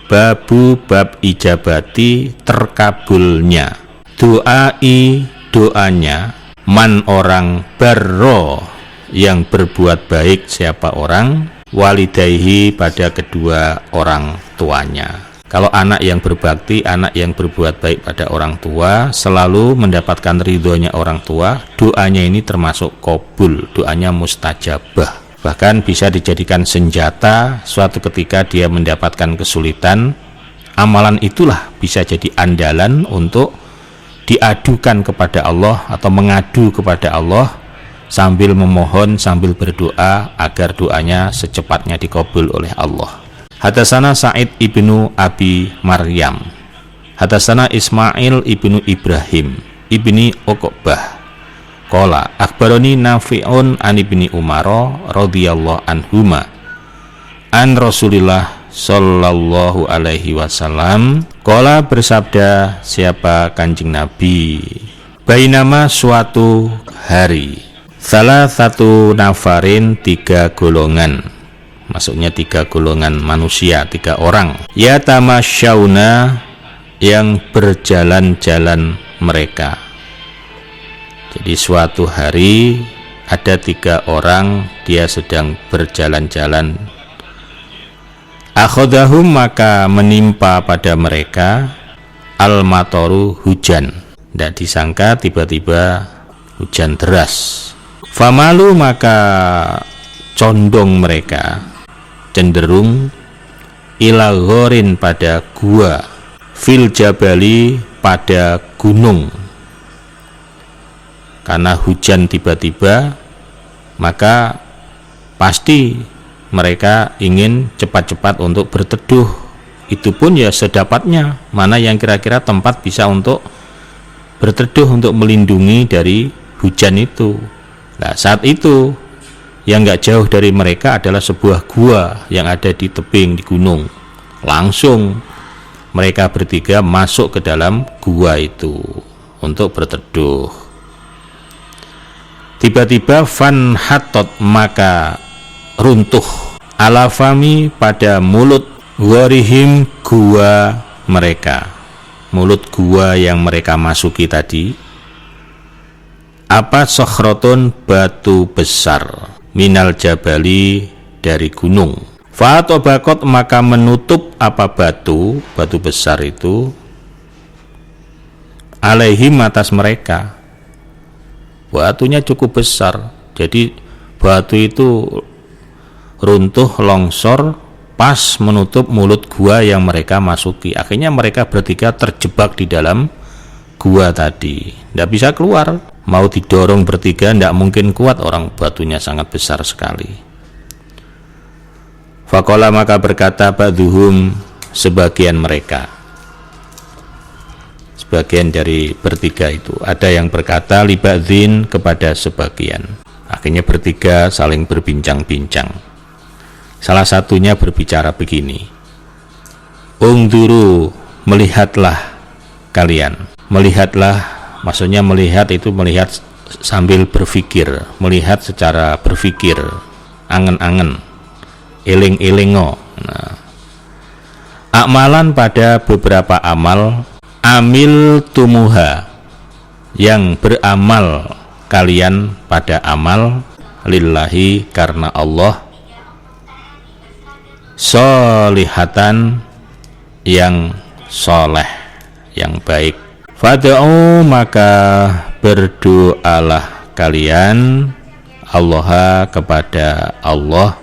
babu bab ijabati terkabulnya doanya man orang barro yang berbuat baik siapa orang walidayhi pada kedua orang tuanya. Kalau anak yang berbakti, anak yang berbuat baik pada orang tua, selalu mendapatkan ridhonya orang tua, doanya ini termasuk qabul, doanya mustajabah. Bahkan bisa dijadikan senjata suatu ketika dia mendapatkan kesulitan. Amalan itulah bisa jadi andalan untuk diadukan kepada Allah atau mengadu kepada Allah sambil memohon, sambil berdoa agar doanya secepatnya dikabul oleh Allah. Hadatsana Sa'id ibnu Abi Maryam, hadatsana Ismail ibnu Ibrahim ibni Uqbah qala akhbaroni Nafi'un an ibni Umar radhiyallahu anhuma an Rasulillah sallallahu alaihi wasallam qala bersabda siapa Kanjeng Nabi bainama suatu hari salah satu nafarin 3 golongan, maksudnya 3 golongan manusia, 3 orang ya tamasyauna yang berjalan-jalan mereka. Jadi suatu hari ada 3 orang dia sedang berjalan-jalan. Akhadahum maka menimpa pada mereka al-matoru hujan. Tidak disangka tiba-tiba hujan deras. Famalu maka condong mereka cenderung ila ghorin pada gua fil jabali pada gunung. Karena hujan tiba-tiba maka pasti mereka ingin cepat-cepat untuk berteduh. Itu pun ya sedapatnya, mana yang kira-kira tempat bisa untuk berteduh untuk melindungi dari hujan itu. Nah saat itu yang gak jauh dari mereka adalah sebuah gua yang ada di tebing di gunung. Langsung mereka bertiga masuk ke dalam gua itu untuk berteduh. Tiba-tiba fan hatot maka runtuh ala fami pada mulut gharihim gua mereka, mulut gua yang mereka masuki tadi. Apa sokhrotun batu besar minal jabali dari gunung. Fatobakot maka menutup apa batu besar itu alaihim atas mereka. Batunya cukup besar, jadi batu itu runtuh longsor pas menutup mulut gua yang mereka masuki. Akhirnya mereka bertiga terjebak di dalam gua tadi, tidak bisa keluar. Mau didorong bertiga tidak mungkin kuat, orang batunya sangat besar sekali. Faqala maka berkata ba'duhum sebagian mereka, sebagian dari bertiga itu ada yang berkata libadzin kepada sebagian. Akhirnya bertiga saling berbincang-bincang. Salah satunya berbicara begini, ungduru melihatlah kalian. Melihatlah maksudnya melihat itu melihat sambil berpikir, melihat secara berpikir, angen-angen, eling-elingo. Nah, amalan pada beberapa amal, amil tumuha yang beramal kalian pada amal lillahi karena Allah, solihatan yang soleh, yang baik. Fad'u maka berdoalah kalian Allah kepada Allah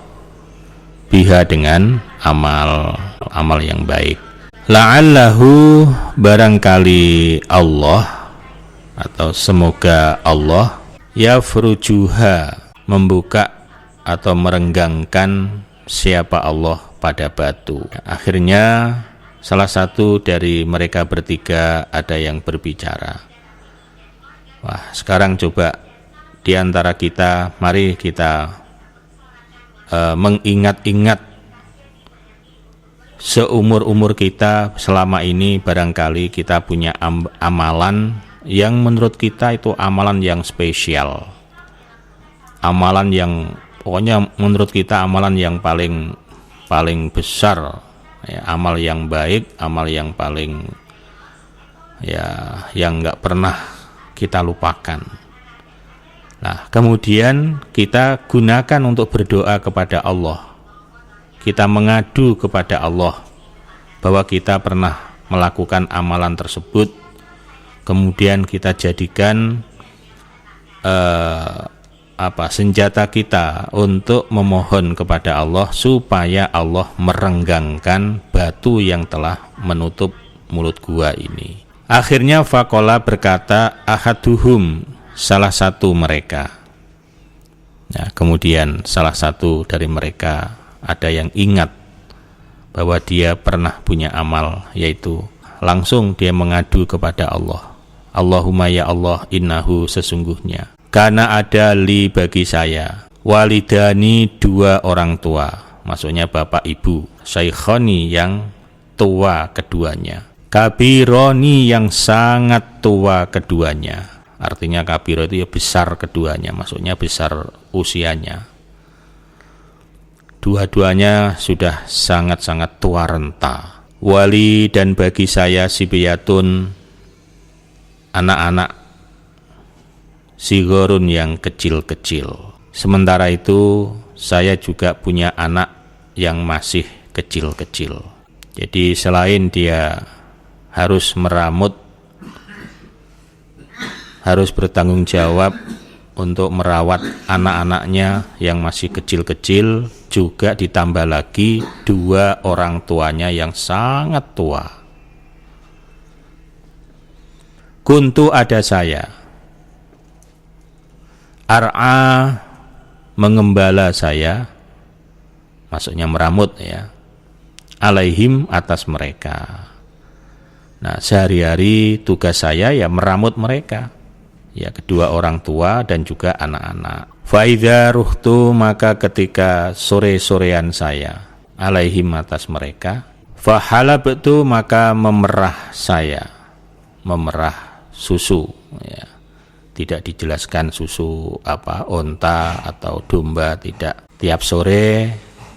biha dengan amal yang baik. La'allahu barangkali Allah atau semoga Allah yafrujuha membuka atau merenggangkan siapa Allah pada batu. Akhirnya salah satu dari mereka bertiga ada yang berbicara. Wah, sekarang coba di antara kita, mari kita mengingat-ingat seumur-umur kita selama ini, barangkali kita punya amalan yang menurut kita itu amalan yang spesial, amalan yang pokoknya menurut kita amalan yang paling besar, ya, amal yang baik, amal yang paling ya yang nggak pernah kita lupakan. Nah, kemudian kita gunakan untuk berdoa kepada Allah. Kita mengadu kepada Allah bahwa kita pernah melakukan amalan tersebut, kemudian kita jadikan senjata kita untuk memohon kepada Allah supaya Allah merenggangkan batu yang telah menutup mulut gua ini. Akhirnya faqala berkata ahaduhum, salah satu mereka. Nah, kemudian salah satu dari mereka ada yang ingat bahwa dia pernah punya amal, yaitu langsung dia mengadu kepada Allah. Allahumma ya Allah, innahu sesungguhnya karena ada li bagi saya walidani dua orang tua, maksudnya bapak ibu, syaikhoni yang tua keduanya, kabironi yang sangat tua keduanya. Artinya kabiro itu ya besar keduanya, maksudnya besar usianya. Dua-duanya sudah sangat-sangat tua renta. Wali dan bagi saya sibiyatun, anak-anak sigorun yang kecil-kecil. Sementara itu saya juga punya anak yang masih kecil-kecil. Jadi selain dia harus meramut, harus bertanggung jawab untuk merawat anak-anaknya yang masih kecil-kecil, juga ditambah lagi dua orang tuanya yang sangat tua. Kuntu ada saya, ar'a mengembala saya, maksudnya meramut ya, alaihim atas mereka. Nah, sehari-hari tugas saya ya meramut mereka, ya kedua orang tua dan juga anak-anak. Faidha ruhtu, maka ketika sore-sorean saya alaihim atas mereka, fahalabtu, maka memerah saya, memerah susu ya. Tidak dijelaskan susu apa, onta atau domba, tidak. Tiap sore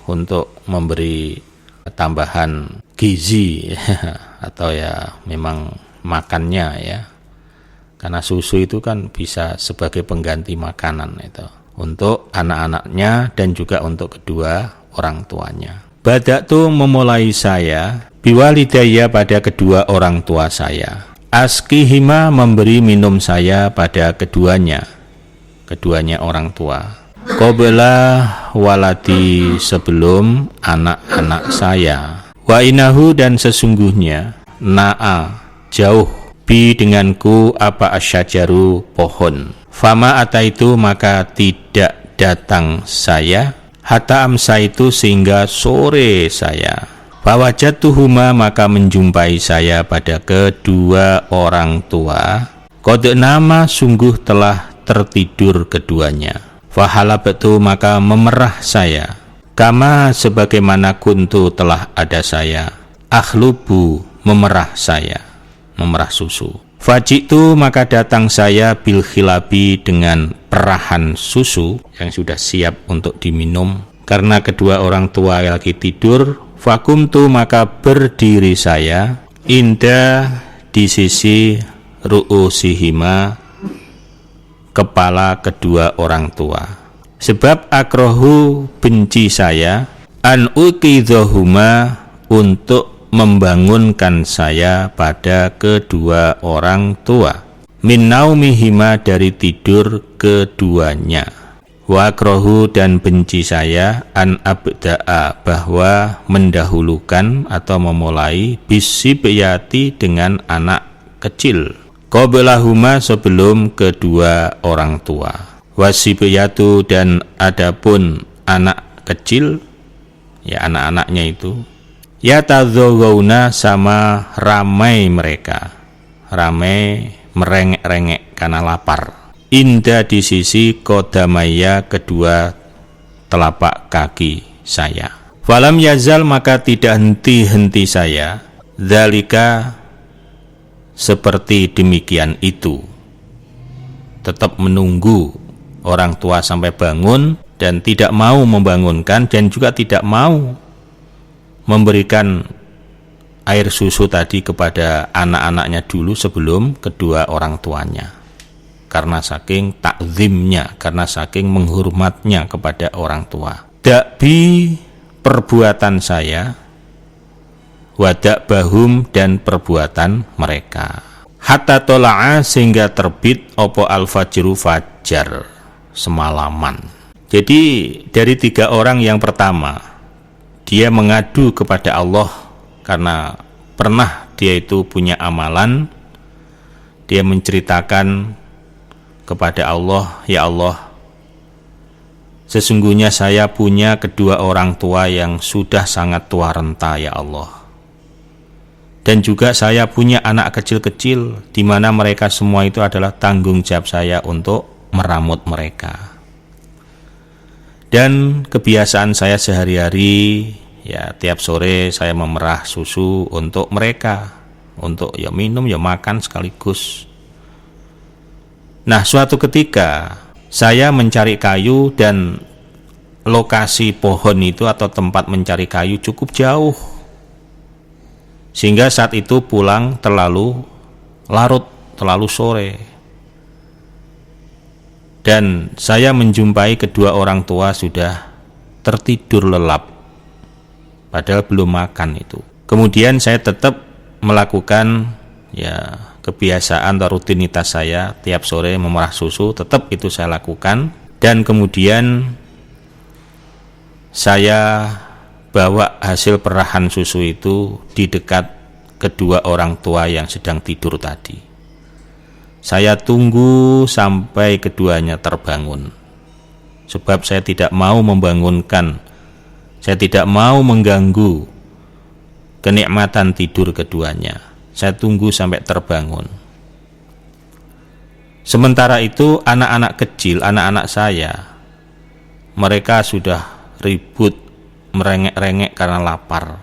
untuk memberi tambahan gizi atau ya memang makannya ya. Karena susu itu kan bisa sebagai pengganti makanan itu untuk anak-anaknya dan juga untuk kedua orang tuanya. Bada'tu, memulai saya, biwalidayya, pada kedua orang tua saya. Askihima, memberi minum saya pada keduanya orang tua. Qabla waladi, sebelum anak-anak saya. Wa inahu, dan sesungguhnya na'a, jauh, bi denganku apa asyajaru, pohon. Fama ataitu, maka tidak datang saya, hatta amsa itu, sehingga sore saya. Fawajatuhuma, maka menjumpai saya pada kedua orang tua. Qad nama, sungguh telah tertidur keduanya. Fahalabtu, maka memerah saya, kama sebagaimana kuntu telah ada saya, akhlubu, memerah saya, memerah susu. Fajitu, maka datang saya bil khilabi, dengan perahan susu yang sudah siap untuk diminum. Karena kedua orang tua lagi tidur, fakumtu, maka berdiri saya, indah, di sisi ru'usihima, kepala kedua orang tua. Sebab akrohu, benci saya, an uqidhahuma, untuk membangunkan saya pada kedua orang tua, min naumihima, dari tidur keduanya. Wa akrohu, dan benci saya, an abda'a, bahwa mendahulukan atau memulai, bisibyati, dengan anak kecil, qablahuma, sebelum kedua orang tua. Wasibyatu, dan adapun anak kecil, ya anak-anaknya itu, yatadzawuna, sama ramai mereka, ramai merengek-rengek karena lapar. Indah, di sisi kodamaya, kedua telapak kaki saya. Falam yazal, maka tidak henti-henti saya, dzalika, seperti demikian itu, tetap menunggu orang tua sampai bangun dan tidak mau membangunkan, dan juga tidak mau memberikan air susu tadi kepada anak-anaknya dulu sebelum kedua orang tuanya, karena saking takzimnya, karena saking menghormatnya kepada orang tua. Dakbi, perbuatan saya, wadak bahum, dan perbuatan mereka. Hatta tola'a, sehingga terbit opo al-fajru, fajar semalaman. Jadi dari 3 orang yang pertama, dia mengadu kepada Allah karena pernah dia itu punya amalan. Dia menceritakan kepada Allah, ya Allah, sesungguhnya saya punya kedua orang tua yang sudah sangat tua renta, ya Allah. Dan juga saya punya anak kecil-kecil, di mana mereka semua itu adalah tanggung jawab saya untuk meramut mereka. Dan kebiasaan saya sehari-hari, ya tiap sore saya memerah susu untuk mereka, untuk ya minum ya makan sekaligus. Nah, suatu ketika saya mencari kayu dan lokasi pohon itu atau tempat mencari kayu cukup jauh, sehingga saat itu pulang terlalu larut, terlalu sore. Dan saya menjumpai kedua orang tua sudah tertidur lelap, padahal belum makan itu. Kemudian saya tetap melakukan ya kebiasaan atau rutinitas saya, tiap sore memerah susu, tetap itu saya lakukan. Dan kemudian saya bawa hasil perahan susu itu di dekat kedua orang tua yang sedang tidur tadi. Saya tunggu sampai keduanya terbangun, sebab saya tidak mau membangunkan, saya tidak mau mengganggu kenikmatan tidur keduanya. Saya tunggu sampai terbangun. Sementara itu anak-anak kecil, anak-anak saya, mereka sudah ribut, merengek-rengek karena lapar.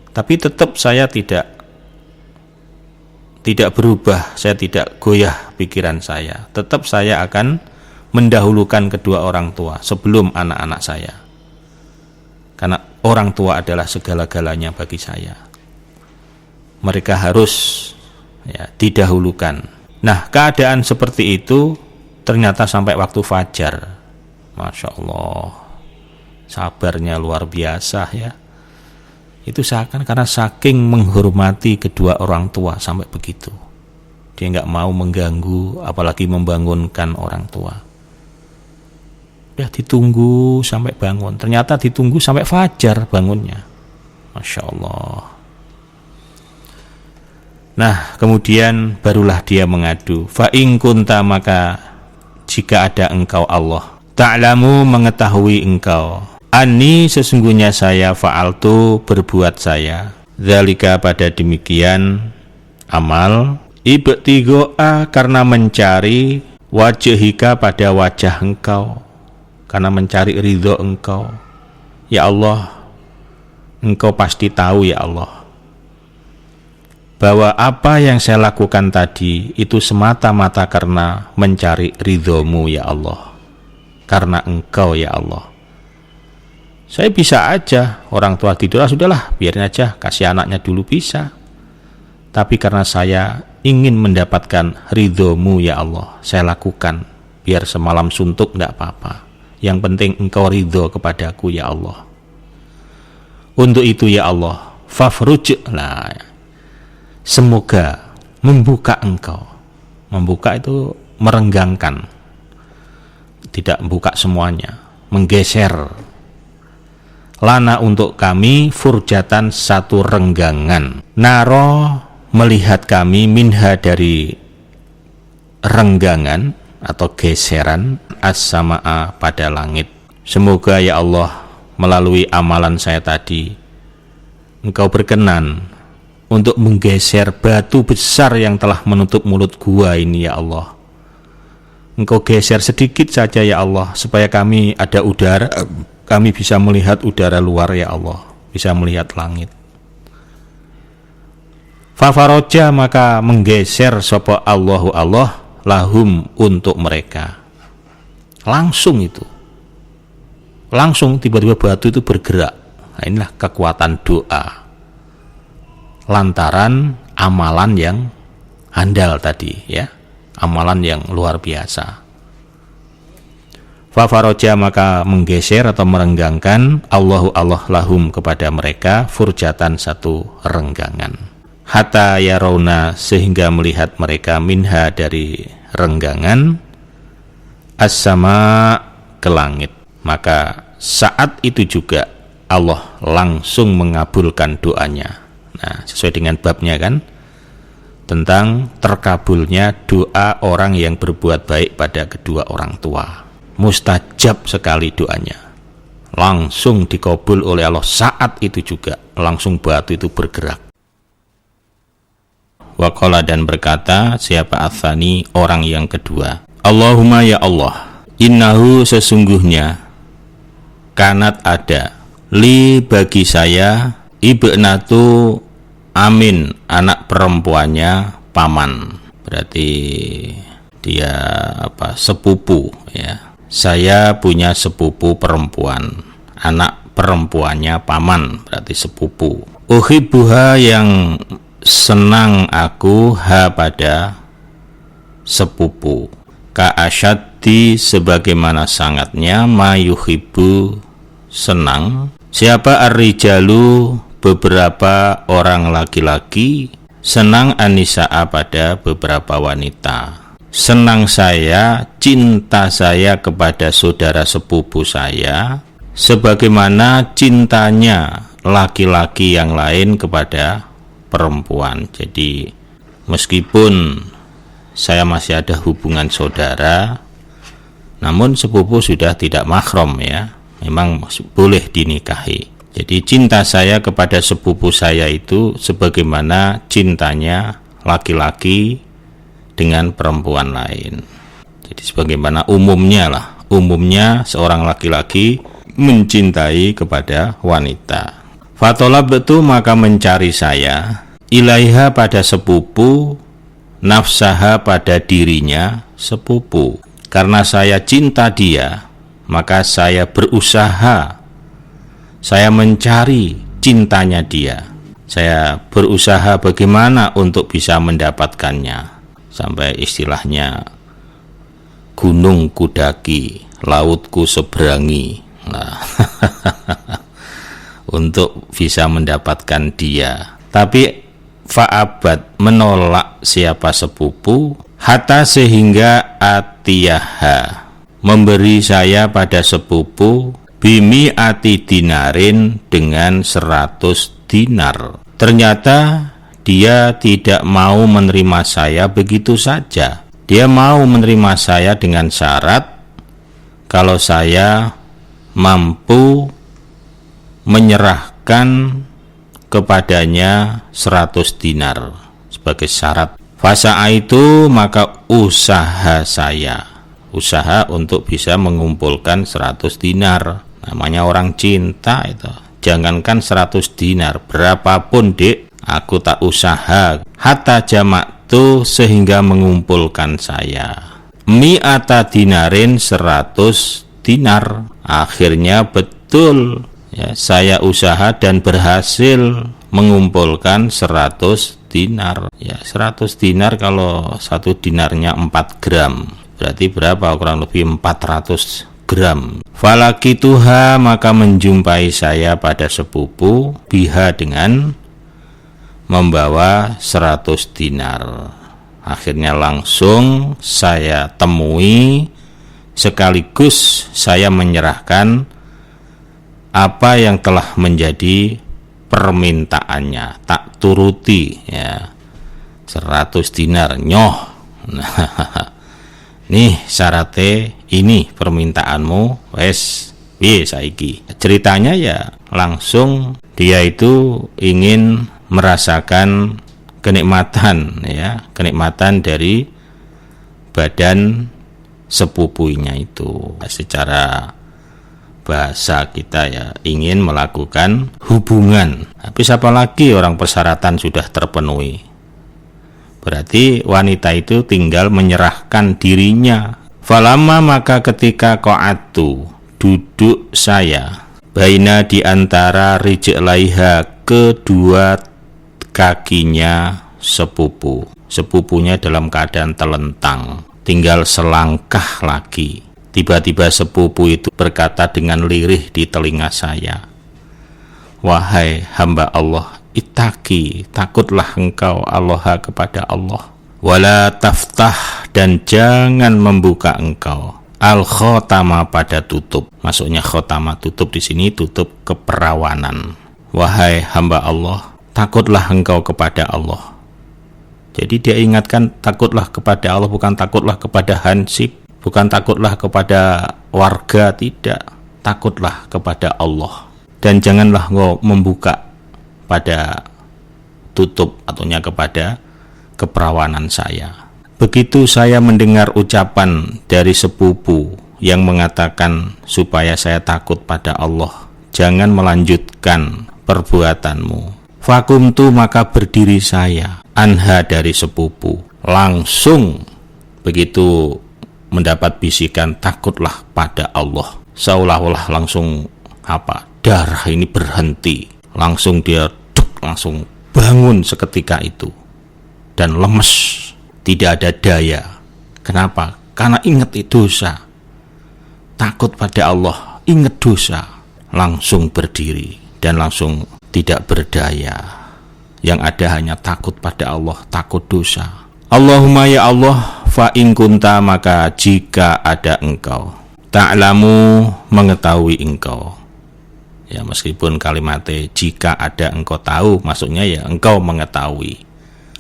Tapi tetap saya tidak berubah, saya tidak goyah pikiran saya. Tetap saya akan mendahulukan kedua orang tua sebelum anak-anak saya, karena orang tua adalah segala-galanya bagi saya. Mereka harus ya didahulukan. Nah, keadaan seperti itu ternyata sampai waktu fajar. Masya Allah, sabarnya luar biasa ya. Itu seakan karena saking menghormati kedua orang tua sampai begitu. Dia nggak mau mengganggu, apalagi membangunkan orang tua. Ya ditunggu sampai bangun. Ternyata ditunggu sampai fajar bangunnya. Masya Allah. Nah, kemudian barulah dia mengadu. Fa in kunta, maka jika ada engkau Allah, ta'lamu, mengetahui engkau, Ani, sesungguhnya saya, fa'altu, berbuat saya, dzalika, pada demikian amal, ibtigoa, karena mencari, wajhika, pada wajah engkau, karena mencari ridho engkau. Ya Allah, engkau pasti tahu ya Allah, bahwa apa yang saya lakukan tadi itu semata-mata karena mencari ridhomu ya Allah, karena engkau ya Allah. Saya bisa aja orang tua tidur, sudahlah biarin aja, kasih anaknya dulu, bisa. Tapi karena saya ingin mendapatkan ridhomu ya Allah, saya lakukan. Biar semalam suntuk enggak apa-apa, yang penting engkau ridho kepadaku ya Allah. Untuk itu ya Allah, fafruj, lah, semoga membuka engkau. Membuka itu merenggangkan, tidak membuka semuanya, menggeser. Lana, untuk kami, furjatan, satu renggangan. Naro, melihat kami, minha, dari renggangan atau geseran, as-sama'a, pada langit. Semoga ya Allah, melalui amalan saya tadi, engkau berkenan untuk menggeser batu besar yang telah menutup mulut gua ini ya Allah. Engkau geser sedikit saja ya Allah, supaya kami ada udara, kami bisa melihat udara luar ya Allah, bisa melihat langit. Fafaroja, maka menggeser sapa Allahu Allah, lahum, untuk mereka. Langsung itu, langsung tiba-tiba batu itu bergerak. Nah, inilah kekuatan doa. lantaran amalan yang handal tadi, ya, amalan yang luar biasa. Fafaraja, maka menggeser atau merenggangkan Allah lahum kepada mereka furjatan, satu renggangan. Hatta yarawna, sehingga melihat mereka minha dari renggangan as-sama, ke langit. Maka saat itu juga Allah langsung mengabulkan doanya. Nah, sesuai dengan babnya kan, tentang terkabulnya doa orang yang berbuat baik pada kedua orang tua. Mustajab sekali doanya, langsung dikabul oleh Allah saat itu juga, langsung batu itu bergerak. Waqala, dan berkata siapa atsani, orang yang kedua, Allahumma ya Allah, innahu, sesungguhnya, kanat ada, li, bagi saya, ibnatu Amin, anak perempuannya paman, berarti dia sepupu, ya. Saya punya sepupu perempuan, anak perempuannya paman, berarti sepupu. Uhibbuha, yang senang aku, ha, pada sepupu. Ka'asyaddi, sebagaimana sangatnya, mayuhibbu, senang. Siapa ar-rijalu, beberapa orang laki-laki, senang anisa'a, pada beberapa wanita. Senang saya, cinta saya kepada saudara sepupu saya, sebagaimana cintanya laki-laki yang lain kepada perempuan. Jadi meskipun saya masih ada hubungan saudara, namun sepupu sudah tidak mahram, ya, memang boleh dinikahi. Jadi cinta saya kepada sepupu saya itu sebagaimana cintanya laki-laki dengan perempuan lain. Jadi sebagaimana umumnya seorang laki-laki mencintai kepada wanita. Fatolabtu, maka mencari saya, ilaiha, pada sepupu, nafsaha, pada dirinya sepupu. Karena saya cinta dia, maka saya berusaha, saya mencari cintanya dia. Saya berusaha bagaimana untuk bisa mendapatkannya. Sampai istilahnya gunung kudaki, lautku seberangi. Nah, untuk bisa mendapatkan dia. Tapi fa'abad, menolak siapa sepupu, hatta, sehingga atiyaha, memberi saya pada sepupu, bimi ati dinarin, dengan 100 dinar. Ternyata dia tidak mau menerima saya begitu saja. Dia mau menerima saya dengan syarat kalau saya mampu menyerahkan kepadanya 100 dinar sebagai syarat. Fasa itu, maka usaha saya, usaha untuk bisa mengumpulkan 100 dinar. Namanya orang cinta itu. Jangankan 100 dinar, berapapun, Dek, aku tak usaha. Hatta jama'tu, sehingga mengumpulkan saya. Mi'ata dinarin, 100 dinar. Akhirnya betul, ya, saya usaha dan berhasil mengumpulkan 100 dinar. Ya, 100 dinar kalau 1 dinarnya 4 gram. Berarti berapa? Kurang lebih 400 gram. Falakituha, maka menjumpai saya pada sepupu, biha, dengan membawa 100 dinar. Akhirnya langsung saya temui, sekaligus saya menyerahkan apa yang telah menjadi permintaannya, tak turuti, ya, 100 dinar nyoh. Nah, nih syaratnya, ini permintaanmu, wes piye saiki. Ceritanya ya langsung dia itu ingin merasakan kenikmatan, ya, kenikmatan dari badan sepupunya itu. Secara bahasa kita, ya, ingin melakukan hubungan. Tapi siapa lagi orang persyaratan sudah terpenuhi, berarti wanita itu tinggal menyerahkan dirinya. Falamma, maka ketika qa'atu, duduk saya, baina, di antara rijlaiha, kedua kakinya sepupu. Sepupunya dalam keadaan telentang, tinggal selangkah lagi. Tiba-tiba sepupu itu berkata dengan lirih di telinga saya, "Wahai hamba Allah, ittaqi, takutlah engkau Allah kepada Allah. Wala taftah, dan jangan membuka engkau al-khotama pada tutup." Maksudnya khotama tutup di sini tutup keperawanan. Wahai hamba Allah, takutlah engkau kepada Allah. Jadi dia ingatkan takutlah kepada Allah, bukan takutlah kepada hansip, bukan takutlah kepada warga, tidak. Takutlah kepada Allah. Dan janganlah engkau membuka pada tutup ataunya kepada keperawanan saya. Begitu saya mendengar ucapan dari sepupu yang mengatakan supaya saya takut pada Allah, jangan melanjutkan perbuatanmu. Fakumtu, maka berdiri saya, anha, dari sepupu. Langsung begitu mendapat bisikan takutlah pada Allah, seolah-olah langsung darah ini berhenti. Langsung dia langsung bangun seketika itu dan lemes, tidak ada daya. Kenapa? Karena ingat itu dosa. Takut pada Allah, ingat dosa, langsung berdiri dan langsung tidak berdaya. Yang ada hanya takut pada Allah, takut dosa. Allahumma ya Allah, fa in kunta, maka jika ada engkau, ta'lamu, mengetahui engkau. Ya, meskipun kalimatnya jika ada engkau tahu, maksudnya ya engkau mengetahui.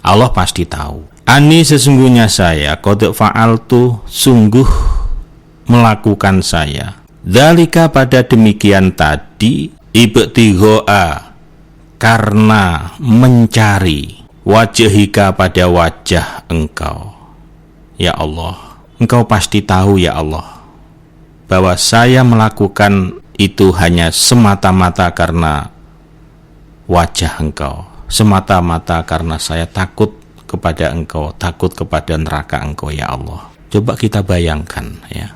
Allah pasti tahu. Ani, sesungguhnya saya, qad fa'altu, sungguh melakukan saya. Dzalika, pada demikian tadi, ibtigho'a, karena mencari, wajhika, pada wajah engkau. Ya Allah, engkau pasti tahu ya Allah, bahwa saya melakukan itu hanya semata-mata karena wajah engkau, semata-mata karena saya takut kepada engkau, takut kepada neraka engkau ya Allah. Coba kita bayangkan ya,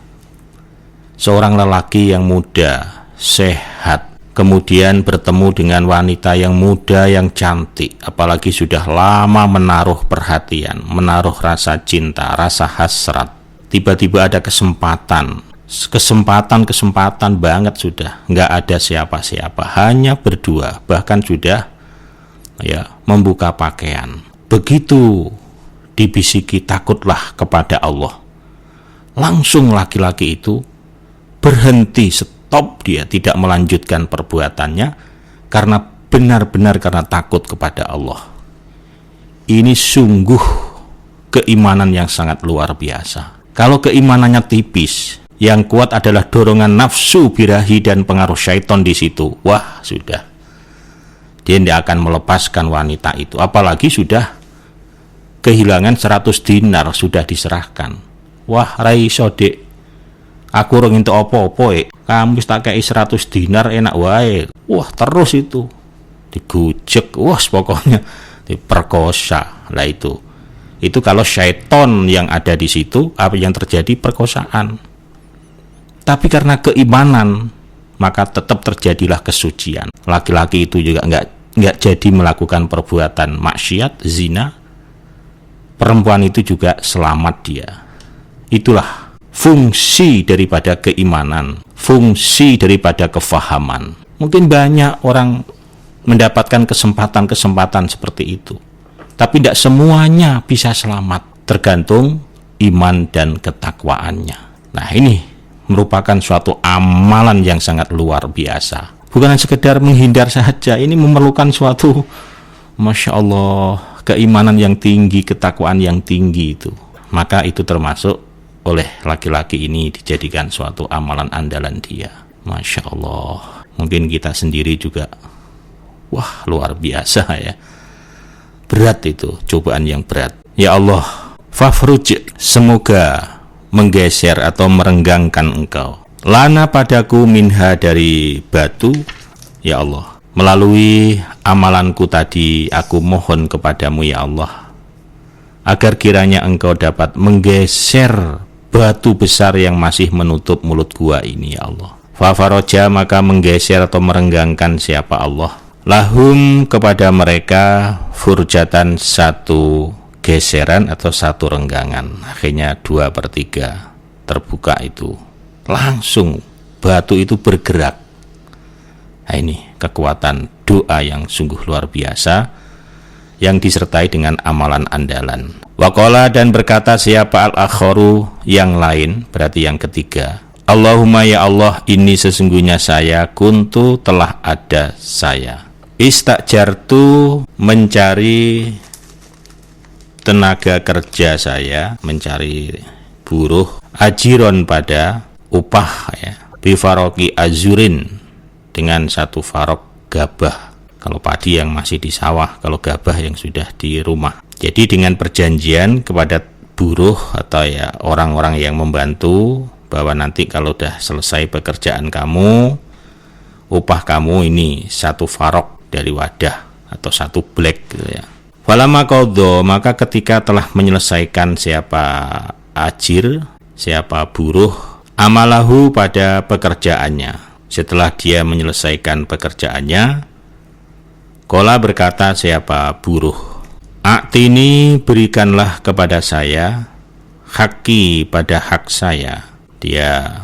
seorang lelaki yang muda, sehat, kemudian bertemu dengan wanita yang muda, yang cantik, apalagi sudah lama menaruh perhatian, menaruh rasa cinta, rasa hasrat. Tiba-tiba ada kesempatan banget, sudah nggak ada siapa-siapa, hanya berdua, bahkan sudah ya membuka pakaian. Begitu dibisiki takutlah kepada Allah, langsung laki-laki itu berhenti, stop, dia tidak melanjutkan perbuatannya karena benar-benar karena takut kepada Allah. Ini sungguh keimanan yang sangat luar biasa. Kalau keimanannya tipis, yang kuat adalah dorongan nafsu birahi dan pengaruh syaitan di situ, wah sudah, dia tidak akan melepaskan wanita itu, apalagi sudah kehilangan 100 dinar sudah diserahkan. Wah rai sodek, aku orang itu apa-apa, kamu tak kei 100 dinar enak wae. Wah terus itu digujek, wah pokoknya diperkosa lah itu kalau syaitan yang ada di situ, apa yang terjadi? Perkosaan. Tapi karena keimanan, maka tetap terjadilah kesucian. Laki-laki itu juga nggak jadi melakukan perbuatan maksiat, zina. Perempuan itu juga selamat dia. Itulah fungsi daripada keimanan, fungsi daripada kefahaman. Mungkin banyak orang mendapatkan kesempatan-kesempatan seperti itu, tapi tidak semuanya bisa selamat, tergantung iman dan ketakwaannya. Nah ini merupakan suatu amalan yang sangat luar biasa. Bukan hanya sekedar menghindar saja, ini memerlukan suatu, Masya Allah, keimanan yang tinggi, ketakwaan yang tinggi itu. Maka itu termasuk oleh laki-laki ini dijadikan suatu amalan andalan dia. Masya Allah. Mungkin kita sendiri juga, wah luar biasa ya. Berat itu, cobaan yang berat. Ya Allah, fafruj, semoga menggeser atau merenggangkan engkau. Lana padaku minha, dari batu. Ya Allah, melalui amalanku tadi, aku mohon kepadamu ya Allah, agar kiranya engkau dapat menggeser batu besar yang masih menutup mulut gua ini ya Allah. Fafaroja, maka menggeser atau merenggangkan siapa Allah, Lahum kepada mereka furjatan satu geseran atau satu renggangan. Akhirnya 2/3 terbuka itu. Langsung batu itu bergerak. Nah ini kekuatan doa yang sungguh luar biasa yang disertai dengan amalan andalan. Waqala dan berkata siapa al-akharu yang lain, berarti yang ketiga. Allahumma ya Allah, ini sesungguhnya saya kuntu telah ada saya. Istajartu mencari tenaga kerja saya, mencari buruh, ajiron pada upah ya, bifaroki azurin dengan satu farok gabah. Kalau padi yang masih di sawah, kalau gabah yang sudah di rumah. Jadi dengan perjanjian kepada buruh atau ya orang-orang yang membantu bahwa nanti kalau udah selesai pekerjaan kamu, upah kamu ini satu farok dari wadah atau satu black gitu ya. Falamma qadha, maka ketika telah menyelesaikan siapa ajir, siapa buruh, amalahu pada pekerjaannya. Setelah dia menyelesaikan pekerjaannya, qala berkata siapa buruh, A'tini berikanlah kepada saya haki pada hak saya. Dia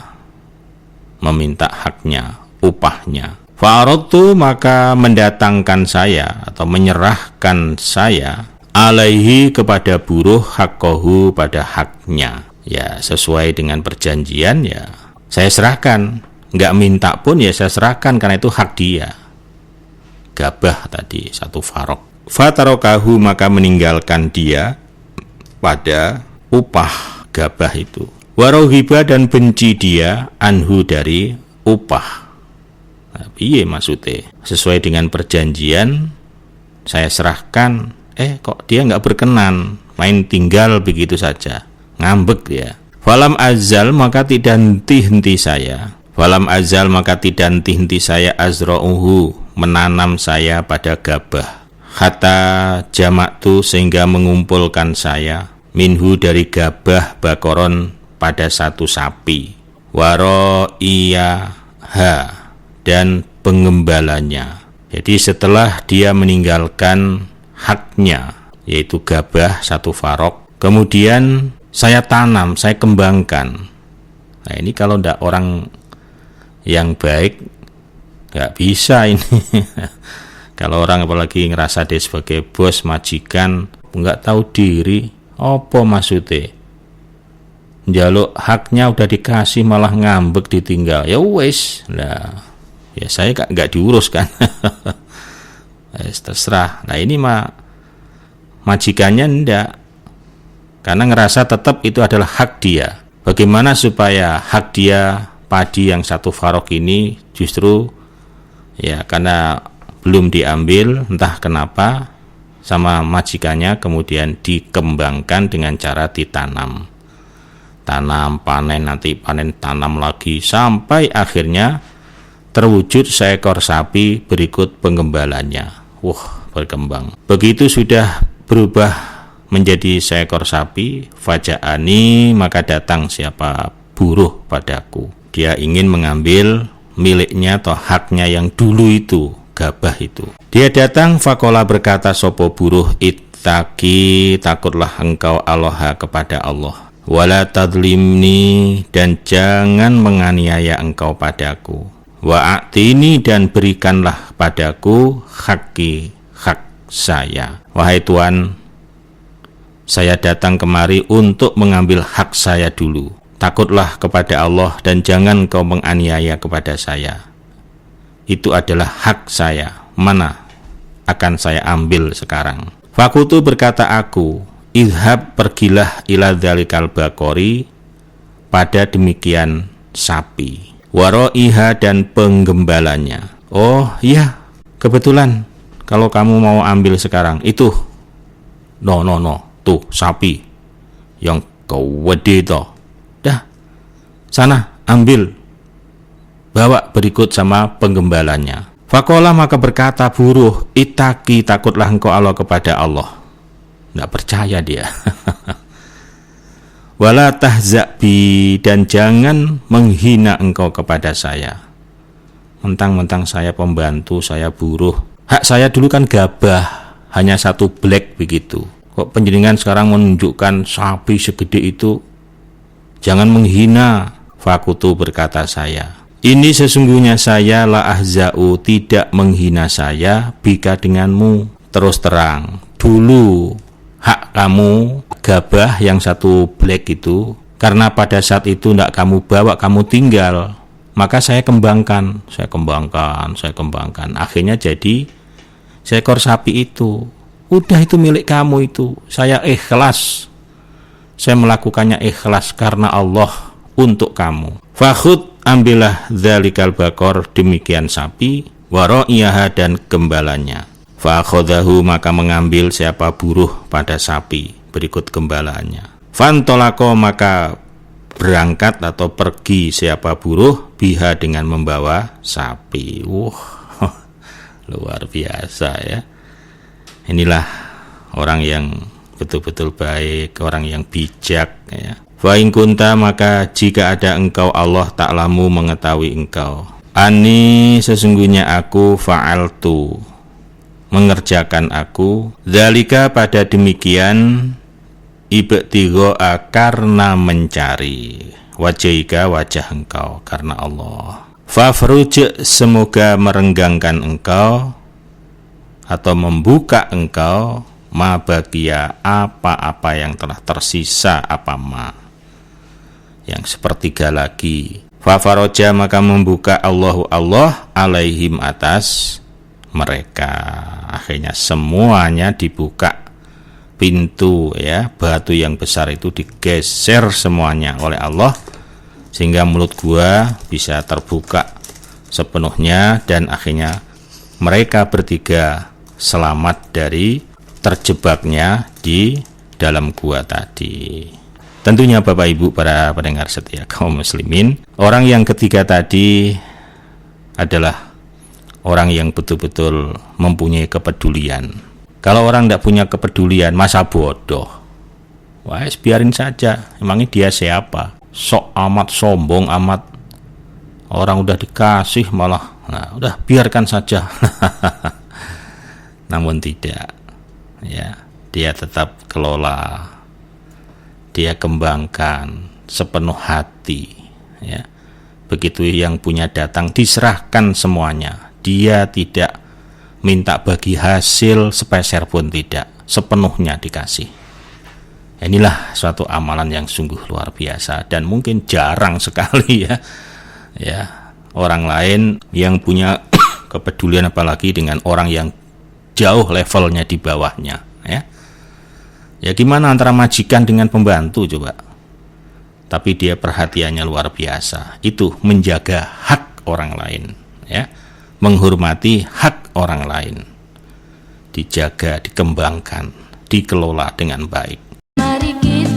meminta haknya, upahnya. Fa'aradtu maka mendatangkan saya atau menyerahkan saya alaihi kepada buruh haqqahu pada haknya. Ya sesuai dengan perjanjian ya saya serahkan. Nggak minta pun ya saya serahkan karena itu hak dia. Gabah tadi satu farok. Fatarokahu maka meninggalkan dia pada upah gabah itu. Warohiba dan benci dia anhu dari upah. Nah, piye maksudnya? Sesuai dengan perjanjian saya serahkan, kok dia nggak berkenan, main tinggal begitu saja, ngambek dia. Falam azal maka tidak henti-henti saya. Falam azal maka tidak henti-henti saya azra'uhu menanam saya pada gabah. Hatta jamaktu sehingga mengumpulkan saya minhu dari gabah bakoron pada satu sapi. Waro iya ha dan pengembalanya. Jadi setelah dia meninggalkan haknya, yaitu gabah satu farok, kemudian saya tanam, saya kembangkan. Nah ini kalau tidak orang yang baik, nggak bisa ini. Kalau orang apalagi ngerasa dia sebagai bos, majikan, nggak tahu diri, apa maksudnya? Njaluk haknya udah dikasih malah ngambek ditinggal. Ya wes, nah. Ya saya nggak diurus kan. Terserah. Nah ini majikannya ndak, karena ngerasa tetap itu adalah hak dia. Bagaimana supaya hak dia padi yang satu farok ini justru ya karena belum diambil entah kenapa sama majikannya, kemudian dikembangkan dengan cara ditanam, tanam, panen, nanti panen, tanam lagi sampai akhirnya terwujud seekor sapi berikut penggembalanya. Berkembang. Begitu sudah berubah menjadi seekor sapi, faja'ani maka datang siapa buruh padaku. Dia ingin mengambil miliknya atau haknya yang dulu itu, gabah itu. Dia datang, fakola berkata sopo buruh, ittaqi takutlah engkau Allah kepada Allah. Wala tadlimni dan jangan menganiaya engkau padaku. Wa'atini dan berikanlah padaku hak saya. Wahai Tuhan, saya datang kemari untuk mengambil hak saya dulu. Takutlah kepada Allah dan jangan kau menganiaya kepada saya. Itu adalah hak saya. Mana akan saya ambil sekarang? Fakutu berkata aku, idhab pergilah ila dzalikal baqori pada demikian sapi. Waro'iha dan penggembalanya. Oh iya, kebetulan kalau kamu mau ambil sekarang itu, no, tuh sapi yang gede toh, dah sana ambil, bawa berikut sama penggembalanya. Fakola maka berkata buruh, itaki takutlah engkau Allah kepada Allah. Nggak percaya dia. Wala tahzabi dan jangan menghina engkau kepada saya. Mentang-mentang saya pembantu, saya buruh, Hak saya dulu kan gabah, hanya satu black begitu. Kok panjenengan sekarang menunjukkan sapi segede itu? Jangan menghina. Fakutu, berkata saya, ini sesungguhnya saya la ahza'u, tidak menghina saya bika denganmu. Terus terang, dulu hak kamu gabah yang satu black itu, karena pada saat itu tidak kamu bawa, kamu tinggal, maka saya kembangkan. Akhirnya jadi seekor sapi itu. Udah, itu milik kamu itu. Saya ikhlas. Saya melakukannya ikhlas karena Allah, untuk kamu. Fakhud, ambillah dzalikal bakor, demikian sapi, waro'iyaha, dan gembalanya. Fakhodahu, maka mengambil siapa buruh pada sapi berikut gembalanya. Fantolako, maka berangkat atau pergi siapa buruh, biha, dengan membawa sapi. Luar biasa ya. Inilah orang yang betul-betul baik, orang yang bijak ya. Fa in kunta, maka jika ada engkau, Allah ta'lamu, mengetahui engkau, ani, sesungguhnya aku, fa'altu, mengerjakan aku, dzalika, pada demikian, ibtigha'a, karena mencari, wajhika, wajah engkau, karena Allah. Fafruj, semoga merenggangkan engkau atau membuka engkau, ma baqiya, apa-apa yang telah tersisa, apa ma, yang sepertiga lagi. Fafaroja, maka membuka Allahu Allah, alaihim, atas mereka. Akhirnya semuanya dibuka pintu ya, batu yang besar itu digeser semuanya oleh Allah, sehingga mulut gua bisa terbuka sepenuhnya, dan akhirnya mereka bertiga selamat dari terjebaknya di dalam gua tadi. Tentunya Bapak Ibu para pendengar setia kaum muslimin, orang yang ketiga tadi adalah orang yang betul-betul mempunyai kepedulian. Kalau orang tidak punya kepedulian, masa bodoh. Wah, biarin saja, emangnya dia siapa? Sok amat, sombong amat, orang udah dikasih malah, nah udah biarkan saja. Namun tidak ya, dia tetap kelola, dia kembangkan sepenuh hati ya. Begitu yang punya datang, diserahkan semuanya, dia tidak minta bagi hasil sepeser pun, tidak, sepenuhnya dikasih. Inilah suatu amalan yang sungguh luar biasa, dan mungkin jarang sekali ya orang lain yang punya kepedulian, apalagi dengan orang yang jauh levelnya di bawahnya ya gimana antara majikan dengan pembantu coba, tapi dia perhatiannya luar biasa. Itu menjaga hak orang lain ya, menghormati hak orang lain, dijaga, dikembangkan, dikelola dengan baik. Mari kita